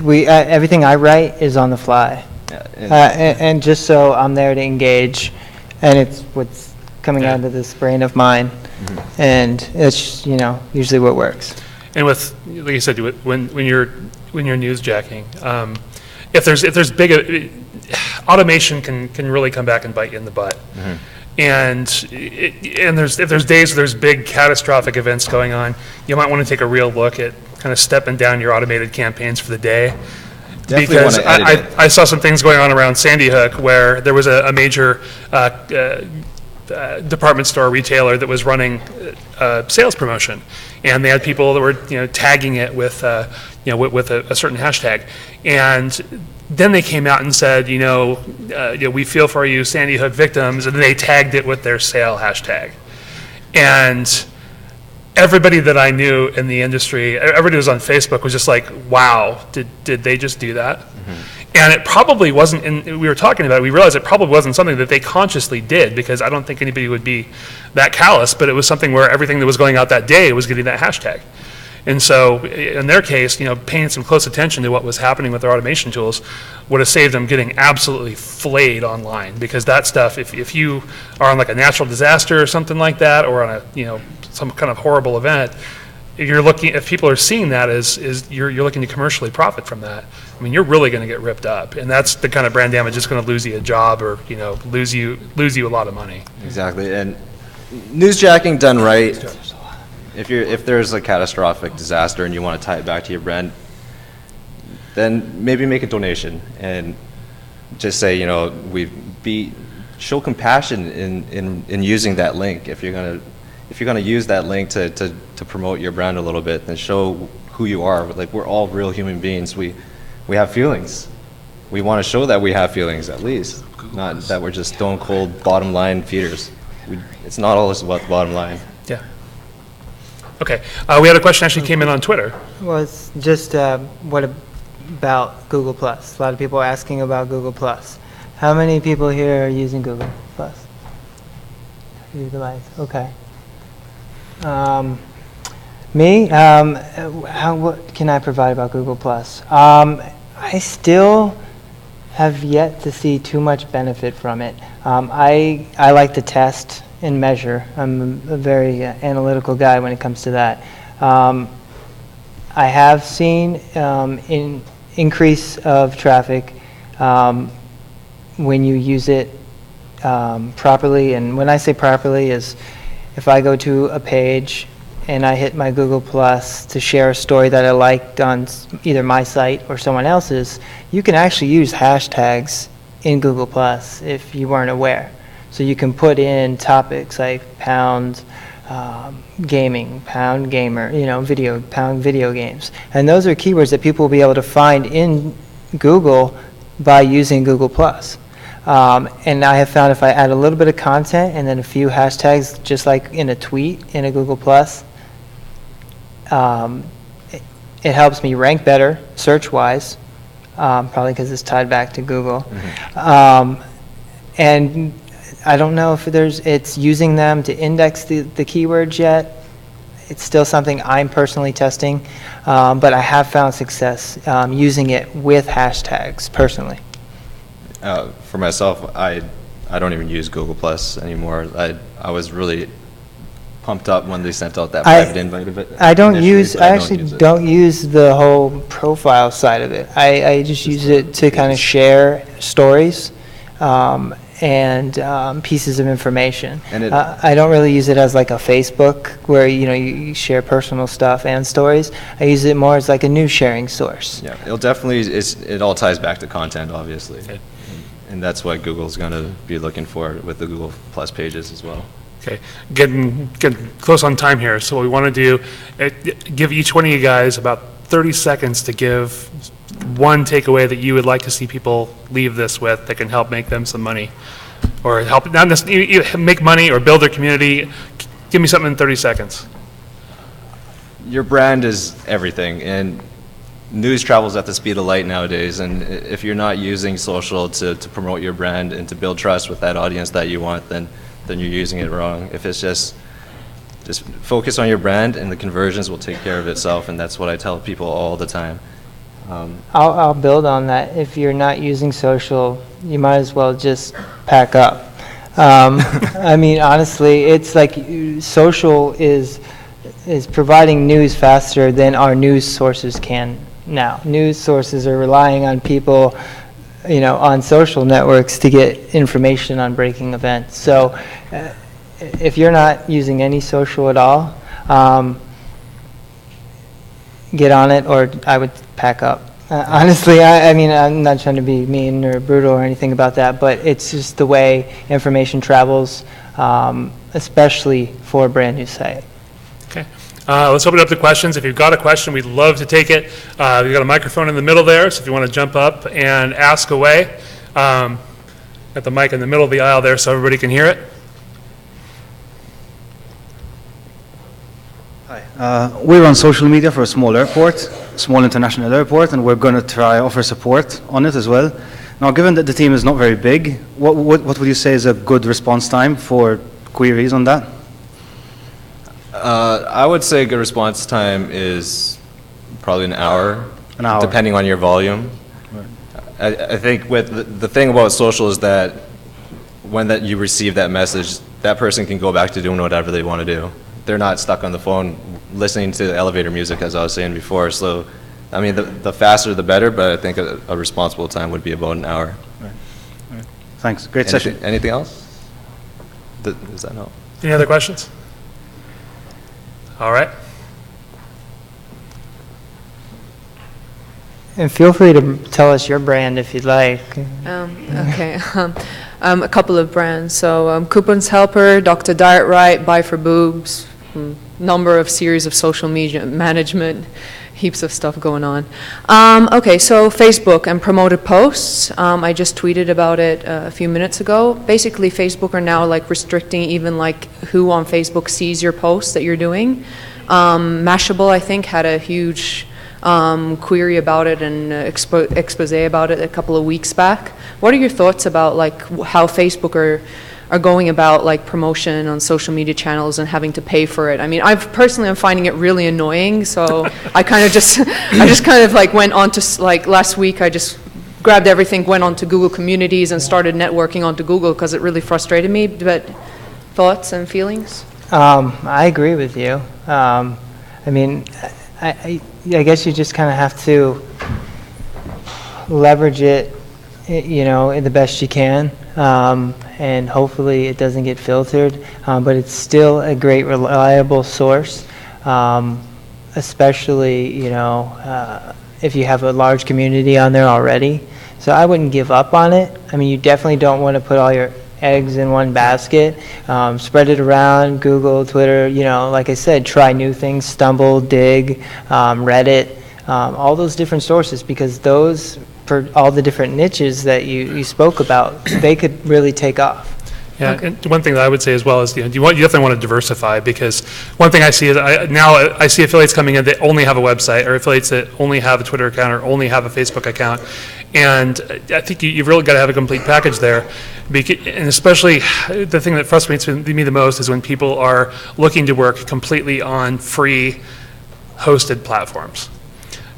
Everything I write is on the fly. Yeah, and just so I'm there to engage, and it's what's coming out of this brain of mine, and it's usually what works. And with, like you said, when you're newsjacking, if there's big automation can really come back and bite you in the butt. And if there's days where there's big catastrophic events going on, you might want to take a real look at kind of stepping down your automated campaigns for the day. Definitely because want to I saw some things going on around Sandy Hook where there was a major department store retailer that was running a sales promotion, and they had people that were tagging it with with a certain hashtag, and then they came out and said, we feel for you Sandy Hook victims, and they tagged it with their sale hashtag. And everybody that I knew in the industry, everybody who was on Facebook was just like, wow, did they just do that? And it probably wasn't, and we were talking about it, we realized it probably wasn't something that they consciously did, because I don't think anybody would be that callous, but it was something where everything that was going out that day was getting that hashtag. And so in their case, paying some close attention to what was happening with their automation tools would have saved them getting absolutely flayed online, because that stuff, if you are on like a natural disaster or something like that, or on a, some kind of horrible event, if people are seeing that as you're looking to commercially profit from that, I mean, you're really going to get ripped up, and that's the kind of brand damage that's going to lose you a job, or lose you a lot of money. Exactly, and newsjacking done right, if there's a catastrophic disaster and you want to tie it back to your brand, then maybe make a donation and just say, show compassion in using that link. If you're gonna use that link to promote your brand a little bit, then show who you are. Like, we're all real human beings. We have feelings. We want to show that we have feelings, at least, not that we're just stone cold bottom line feeders. It's not always about the bottom line. Yeah. Okay. We had a question actually came in on Twitter. Well, it's just what about Google Plus? A lot of people are asking about Google Plus. How many people here are using Google Plus? Utilize. Okay. Me? What can I provide about Google Plus? I still have yet to see too much benefit from it. I like to test and measure. I'm a very analytical guy when it comes to that. I have seen an increase of traffic when you use it properly. And when I say properly is if I go to a page and I hit my Google Plus to share a story that I liked on either my site or someone else's, you can actually use hashtags in Google Plus if you weren't aware. So you can put in topics like pound gaming, pound gamer, pound video games. And those are keywords that people will be able to find in Google by using Google Plus. And I have found if I add a little bit of content and then a few hashtags, just like in a tweet in a Google Plus, it helps me rank better search-wise, probably because it's tied back to Google. And I don't know if it's using them to index the keywords yet. It's still something I'm personally testing, but I have found success using it with hashtags personally. For myself, I don't even use Google Plus anymore. I was really pumped up when they sent out that private invite. I actually don't use the whole profile side of it. I just use it to kind of share stories and pieces of information. And I don't really use it as like a Facebook where you share personal stuff and stories. I use it more as like a news sharing source. Yeah, it all ties back to content, obviously. Okay. And that's what Google's going to be looking for with the Google Plus pages as well. Okay, getting close on time here. So what we want to do, give each one of you guys about 30 seconds to give one takeaway that you would like to see people leave this with that can help make them some money, or help not necessarily make money or build their community. Give me something in 30 seconds. Your brand is everything, and news travels at the speed of light nowadays, and if you're not using social to promote your brand and to build trust with that audience that you want, then you're using it wrong. If it's just focus on your brand, and the conversions will take care of itself, and that's what I tell people all the time. I'll build on that. If you're not using social, you might as well just pack up. I mean, honestly, it's like social is providing news faster than our news sources can now. News sources are relying on people, on social networks to get information on breaking events. So if you're not using any social at all, get on it, or I would pack up. Honestly, I mean, I'm not trying to be mean or brutal or anything about that, but it's just the way information travels. especially for a brand new site. Okay. Let's open it up to questions. If you've got a question, we'd love to take it. We've got a microphone in the middle there, so if you want to jump up and ask away. Got the mic in the middle of the aisle there so everybody can hear it. Hi. We run social media for a small airport, small international airport, and we're going to try offer support on it as well. Now, given that the team is not very big, what would you say is a good response time for queries on that? I would say a good response time is probably an hour. An hour. Depending on your volume. I think with the thing about social is that when you receive that message, that person can go back to doing whatever they want to do. They're not stuck on the phone listening to elevator music, as I was saying before. So, I mean, the faster the better, but I think a responsible time would be about an hour. Right. Thanks. Great session. Anything else? Does that help? Any other questions? All right. And feel free to tell us your brand if you'd like. Okay. A couple of brands. So Coupons Helper, Dr. Diet Right, Buy for Boobs, number of series of social media management, heaps of stuff going on. Okay, so Facebook and promoted posts. I just tweeted about it a few minutes ago. Basically, Facebook are now like restricting even like who on Facebook sees your posts that you're doing. Mashable, I think, had a huge query about it and expose about it a couple of weeks back. What are your thoughts about like how Facebook are going about like promotion on social media channels and having to pay for it? I mean, I'm finding it really annoying. So I just kind of like went on to like last week. I just grabbed everything, went on to Google Communities and started networking onto Google because it really frustrated me. But thoughts and feelings? I agree with you. I mean, I guess you just kind of have to leverage it, you know, in the best you can, and hopefully it doesn't get filtered. But it's still a great, reliable source, especially, you know, if you have a large community on there already. So I wouldn't give up on it. I mean, you definitely don't want to put all your eggs in one basket. Spread it around, Google, Twitter, you know, like I said, try new things, Stumble, Dig, Reddit, all those different sources, because those, for all the different niches that you spoke about, they could really take off. Yeah, and one thing that I would say as well is, you definitely want to diversify, because one thing I see is I see affiliates coming in that only have a website, or affiliates that only have a Twitter account or only have a Facebook account, and I think you've really got to have a complete package there. And especially the thing that frustrates me the most is when people are looking to work completely on free hosted platforms.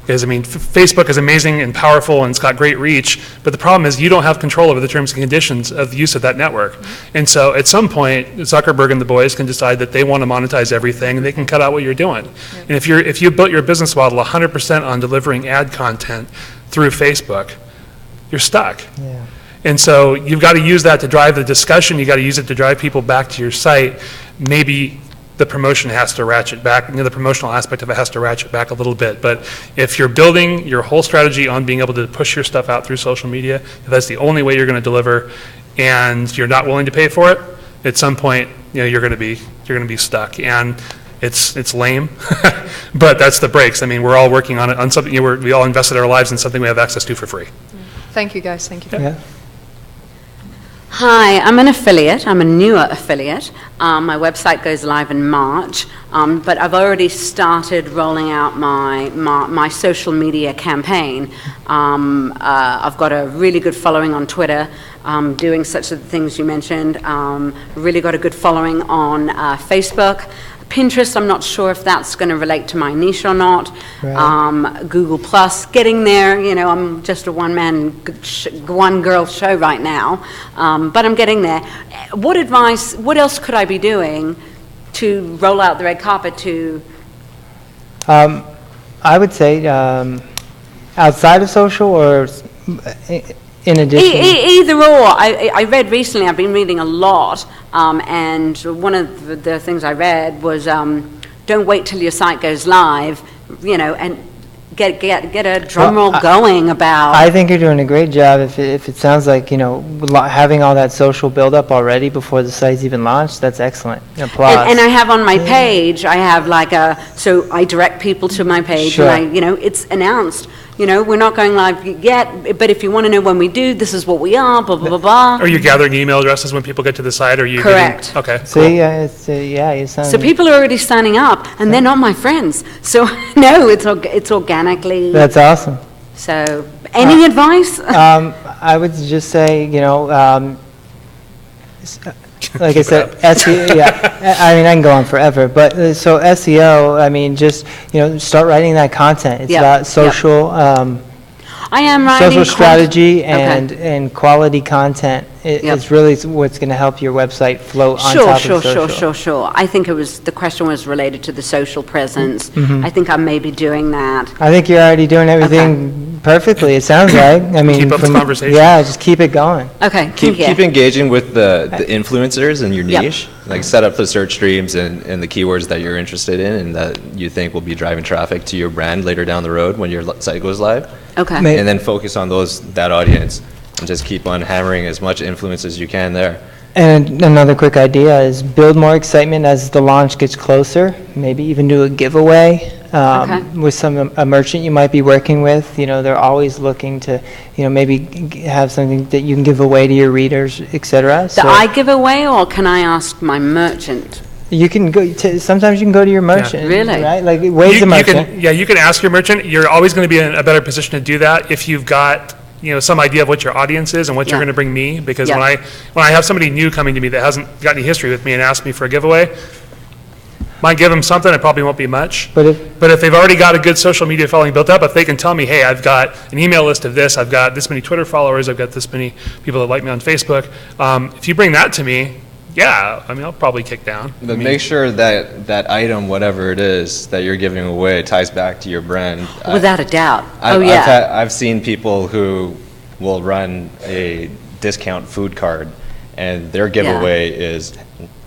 Because, I mean, Facebook is amazing and powerful and it's got great reach, but the problem is you don't have control over the terms and conditions of the use of that network. And so at some point, Zuckerberg and the boys can decide that they want to monetize everything and they can cut out what you're doing. Yeah. And if you built your business model 100% on delivering ad content through Facebook, you're stuck. Yeah. And so you've got to use that to drive the discussion. You've got to use it to drive people back to your site. Maybe the promotion has to ratchet back, the promotional aspect of it has to ratchet back a little bit. But if you're building your whole strategy on being able to push your stuff out through social media, if that's the only way you're going to deliver, and you're not willing to pay for it, at some point, you're going to be stuck. And it's lame, but that's the breaks. I mean, we're all working on it on something. We all invested our lives in something we have access to for free. Thank you, guys. Thank you. Yeah. Hi, I'm an affiliate. I'm a newer affiliate. My website goes live in March, but I've already started rolling out my social media campaign. I've got a really good following on Twitter, doing such things you mentioned. Really got a good following on Facebook. Pinterest, I'm not sure if that's going to relate to my niche or not. Right. Google Plus, getting there. I'm just a one-girl show right now, but I'm getting there. What else could I be doing to roll out the red carpet to? I would say outside of social, or in addition? Either or. I read recently, I've been reading a lot, and one of the things I read was don't wait till your site goes live, and get a drum roll going about. I think you're doing a great job. If it sounds like, you know, having all that social build-up already before the site's even launched, that's excellent. Applause. And I have on my page, I have like so I direct people to my page, Sure. and it's announced, we're not going live yet, but if you want to know when we do, this is what we are, blah, blah, blah, blah. Are you gathering email addresses when people get to the site, or are you Correct. Getting, okay, See, you sound... So people are already signing up, and they're not my friends. So, no, it's organically. That's awesome. So, any advice? I would just say, like I said, SEO, yeah, I mean, I can go on forever, but so SEO, I mean, just, start writing that content. It's Yep, about yep. social, I am writing. social strategy Okay. and quality content. Yep. It's really what's going to help your website float on top of social. Sure. I think the question was related to the social presence. Mm-hmm. I think I may be doing that. I think you're already doing everything perfectly, it sounds like. I mean, Keep up the conversation. Yeah, just keep it going. Okay, Keep yeah. engaging with the influencers in your Yep. niche. Like set up the search streams and the keywords that you're interested in and that you think will be driving traffic to your brand later down the road when your site goes live. Okay. May- And then focus on that audience and just keep on hammering as much influence as you can there. And another quick idea is build more excitement as the launch gets closer. Maybe even do a giveaway Okay. with a merchant you might be working with. They're always looking to, maybe have something that you can give away to your readers, et cetera. Do I give away, or can I ask my merchant? You can go. Sometimes you can go to your merchant. Really? Right? Like Wade's a merchant. you can ask your merchant. You're always going to be in a better position to do that if you've got some idea of what your audience is and what you're Yeah. going to bring me. Because Yeah. when I have somebody new coming to me that hasn't got any history with me and asks me for a giveaway, might give them something. It probably won't be much. But But if they've already got a good social media following built up, if they can tell me, hey, I've got an email list of this, I've got this many Twitter followers, I've got this many people that like me on Facebook, if you bring that to me, yeah, I mean, I'll probably kick down. But make sure that item, whatever it is that you're giving away, ties back to your brand. Without a doubt. I've seen people who will run a discount food card, and their giveaway is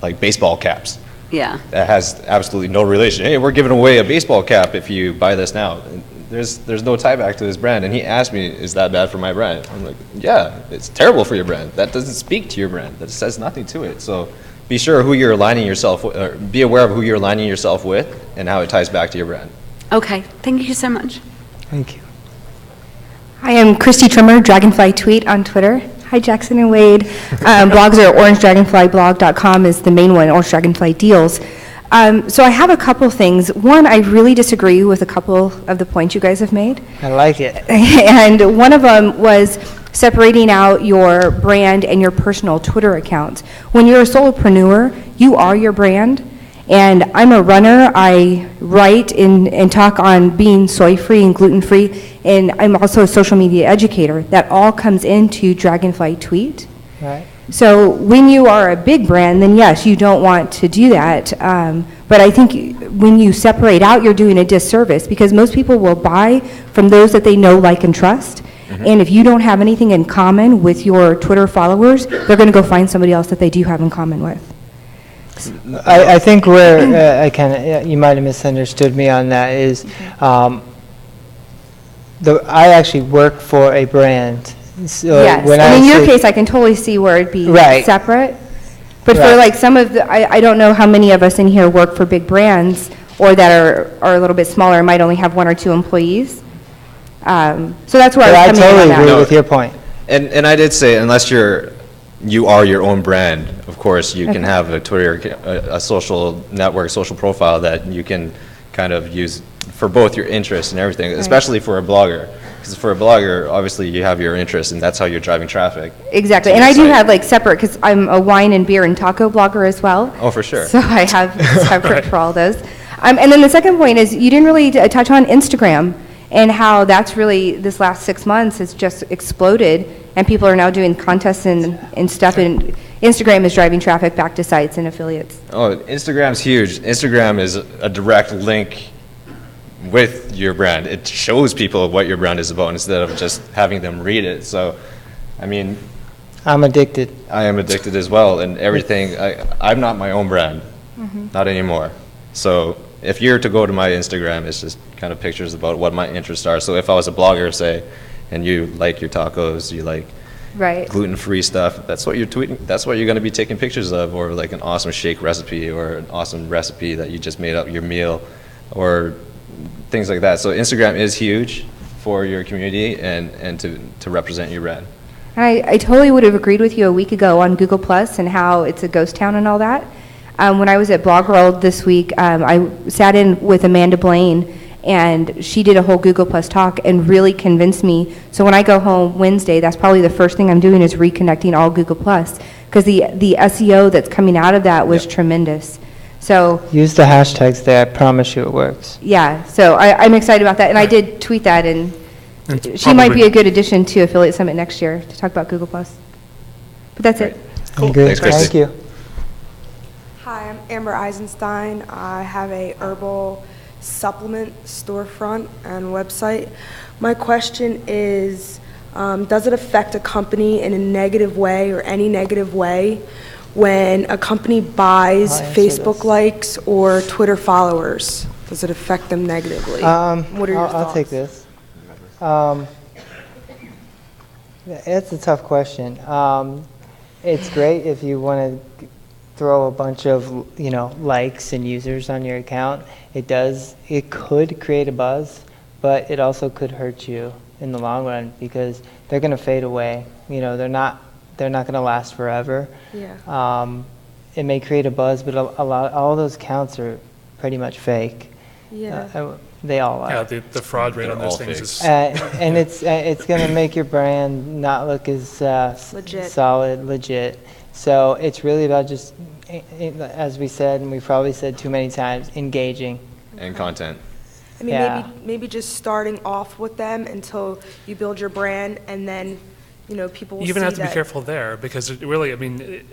like baseball caps. Yeah. That has absolutely no relation. Hey, we're giving away a baseball cap if you buy this now. There's no tie back to this brand. And he asked me, is that bad for my brand? I'm like, yeah, it's terrible for your brand. That doesn't speak to your brand. That says nothing to it. So be sure who you're aligning yourself with, or be aware of who you're aligning yourself with and how it ties back to your brand. Okay, thank you so much. Thank you. Hi, I'm Christy Trimmer, Dragonfly Tweet on Twitter. Hi, Jackson and Wade. Blogs are orangedragonflyblog.com is the main one, Orange Dragonfly Deals. So I have a couple things. One, I really disagree with a couple of the points you guys have made. I like it. And one of them was separating out your brand and your personal Twitter account. When you're a solopreneur, you are your brand. And I'm a runner. I write and talk on being soy-free and gluten-free. And I'm also a social media educator. That all comes into Dragonfly Tweet. Right. So when you are a big brand, then yes, you don't want to do that. But I think when you separate out, you're doing a disservice because most people will buy from those that they know, like, and trust. And if you don't have anything in common with your Twitter followers, they're going to go find somebody else that they do have in common with. I think where you might have misunderstood me on that is I actually work for a brand. So Yes, when and in your say- case, I can totally see where it'd be Right. separate. But for Right. like some of the, I don't know how many of us in here work for big brands or that are a little bit smaller, might only have 1 or 2 employees. So that's where But I I was coming in totally on agree that. with your point. And I did say, unless you are your own brand, of course, you can have a Twitter, a social network, social profile that you can kind of use for both your interests and everything, especially for a blogger. Because for a blogger, obviously you have your interests and that's how you're driving traffic. Exactly, to and your I do site. have like separate, because I'm a wine and beer and taco blogger as well. Oh, for sure. So I have separate for all those. And then the second point is, you didn't really touch on Instagram and how that's really, this last 6 months has just exploded, and people are now doing contests and stuff, and Instagram is driving traffic back to sites and affiliates. Oh, Instagram's huge. Instagram is a direct link with your brand. It shows people what your brand is about instead of just having them read it. So, I mean, I'm addicted. I am addicted as well, and everything. I'm not my own brand, not anymore. So if you were to go to my Instagram, it's just kind of pictures about what my interests are. So if I was a blogger, say, and you like your tacos, you like Right. gluten-free stuff, that's what you're tweeting, that's what you're going to be taking pictures of, or like an awesome shake recipe, or an awesome recipe that you just made up your meal, or things like that. So Instagram is huge for your community and to represent your brand. I totally would have agreed with you a week ago on Google Plus and how it's a ghost town and all that. When I was at Blog World this week, I sat in with Amanda Blaine, and she did a whole Google Plus talk and really convinced me. So when I go home Wednesday, that's probably the first thing I'm doing is reconnecting all Google Plus, because the SEO that's coming out of that was tremendous. So Use the hashtags there. I promise you it works. yeah, so I'm excited about that, and I did tweet that, and And she might probably- be a good addition to Affiliate Summit next year to talk about Google Plus. But that's it. Cool. Good. Thanks, Christy. Thank you. Hi, I'm Amber Eisenstein. I have a herbal supplement storefront and website. My question is, does it affect a company in a negative way or any negative way when a company buys I'll answer Facebook this. likes or Twitter followers? Does it affect them negatively? What are your I'll take thoughts? this. It's a tough question. It's great if you want to throw a bunch of, likes and users on your account. It could create a buzz, but it also could hurt you in the long run because they're going to fade away. They're not going to last forever. Yeah. It may create a buzz, but all those accounts are pretty much fake. Yeah. They all are. Yeah, the fraud rate on They're those all things fake. is, And it's going to make your brand not look as Legit. solid, legit. So it's really about just, as we said, and we've probably said too many times, engaging. And content. I mean, Yeah. maybe just starting off with them until you build your brand, and then, people will you even see have to be that- careful there because it really,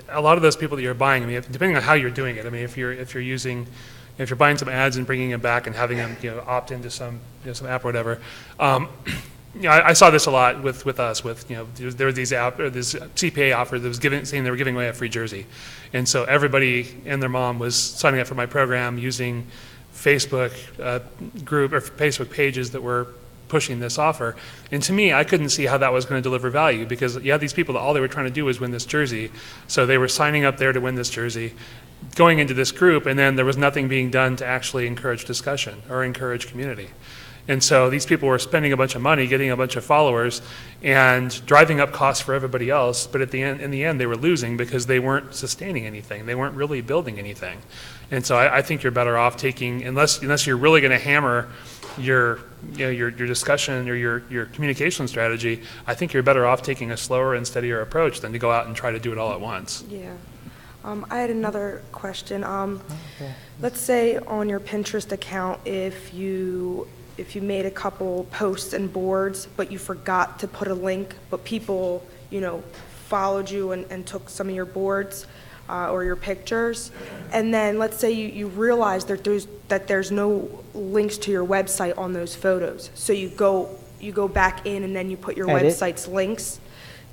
a lot of those people that you're buying, depending on how you're doing it, if you're buying some ads and bringing them back and having them, opt into some app or whatever. I saw this a lot with us. There were this CPA offer that was saying they were giving away a free jersey, and so everybody and their mom was signing up for my program using Facebook group or Facebook pages that were pushing this offer. And to me, I couldn't see how that was going to deliver value because you had these people that all they were trying to do was win this jersey, so they were signing up there to win this jersey, going into this group, and then there was nothing being done to actually encourage discussion or encourage community. And so these people were spending a bunch of money, getting a bunch of followers, and driving up costs for everybody else. But in the end, they were losing because they weren't sustaining anything. They weren't really building anything. And so I think you're better off taking, unless you're really going to hammer your discussion or your communication strategy, I think you're better off taking a slower and steadier approach than to go out and try to do it all at once. Yeah. I had another question. Let's say on your Pinterest account, if you made a couple posts and boards, but you forgot to put a link, but people, followed you and took some of your boards or your pictures, and then let's say you realize that there's no links to your website on those photos, so you go back in and then you put your Edit. website's links.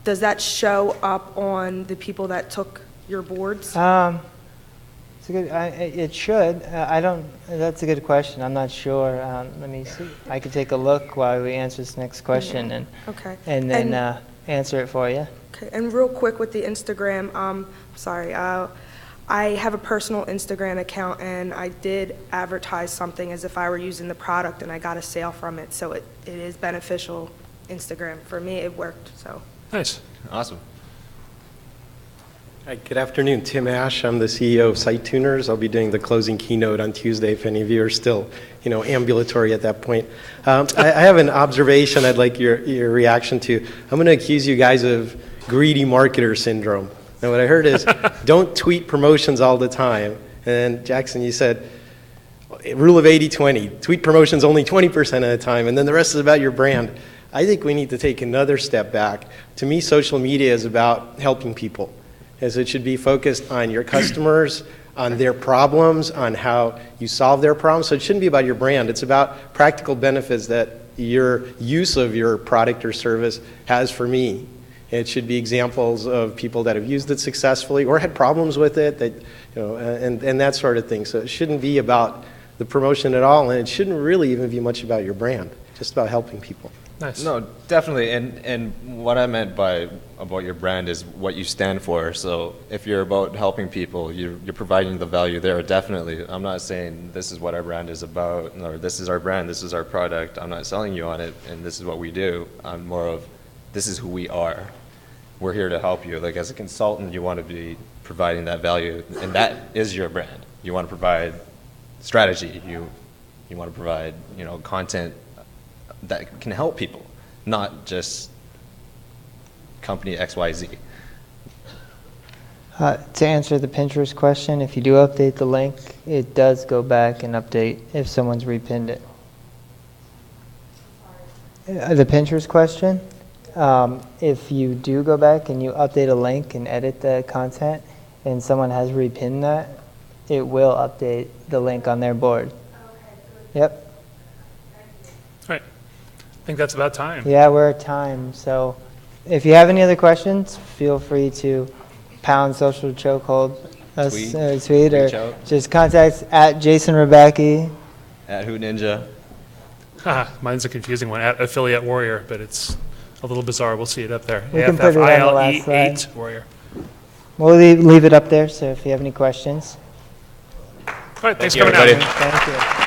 Does that show up on the people that took your boards? It's a good. It should. I don't. That's a good question. I'm not sure. Let me see. I could take a look while we answer this next question and Okay. and then answer it for you. Okay, and real quick with the Instagram, sorry, I have a personal Instagram account, and I did advertise something as if I were using the product, and I got a sale from it, so it is beneficial, Instagram. For me, it worked, so. Nice. Awesome. Hi, good afternoon. Tim Ash. I'm the CEO of Site Tuners. I'll be doing the closing keynote on Tuesday if any of you are still, ambulatory at that point. I have an observation I'd like your reaction to. I'm going to accuse you guys of greedy marketer syndrome. Now, what I heard is don't tweet promotions all the time. And Jackson, you said rule of 80-20, tweet promotions only 20% of the time, and then the rest is about your brand. I think we need to take another step back. To me, social media is about helping people. As it should be focused on your customers, on their problems, on how you solve their problems. So it shouldn't be about your brand. It's about practical benefits that your use of your product or service has for me. It should be examples of people that have used it successfully or had problems with it, that, and that sort of thing. So it shouldn't be about the promotion at all, and it shouldn't really even be much about your brand, just about helping people. Nice. No, definitely. And what I meant by about your brand is what you stand for. So if you're about helping people, you're providing the value there, definitely. I'm not saying this is what our brand is about, or this is our brand, this is our product. I'm not selling you on it, and this is what we do. I'm more of, this is who we are. We're here to help you. Like, as a consultant, you want to be providing that value, and that is your brand. You want to provide strategy. You want to provide, content that can help people, not just company XYZ. To answer the Pinterest question, if you do update the link, it does go back and update if someone's repinned it. The Pinterest question, if you do go back and you update a link and edit the content and someone has repinned that, it will update the link on their board. Yep. All right. I think that's about time. Yeah, we're at time. So if you have any other questions, feel free to pound social chokehold us, tweet Reach or out. just contact at Jason Rebecki. At Hoot Ninja. Haha, mine's a confusing one, at Affiliate Warrior, but it's a little bizarre. We'll see it up there. We can put it on the last slide. AFFILE8 Warrior. We'll leave it up there, so if you have any questions. All right, thanks you, for coming out. everybody. Thank you.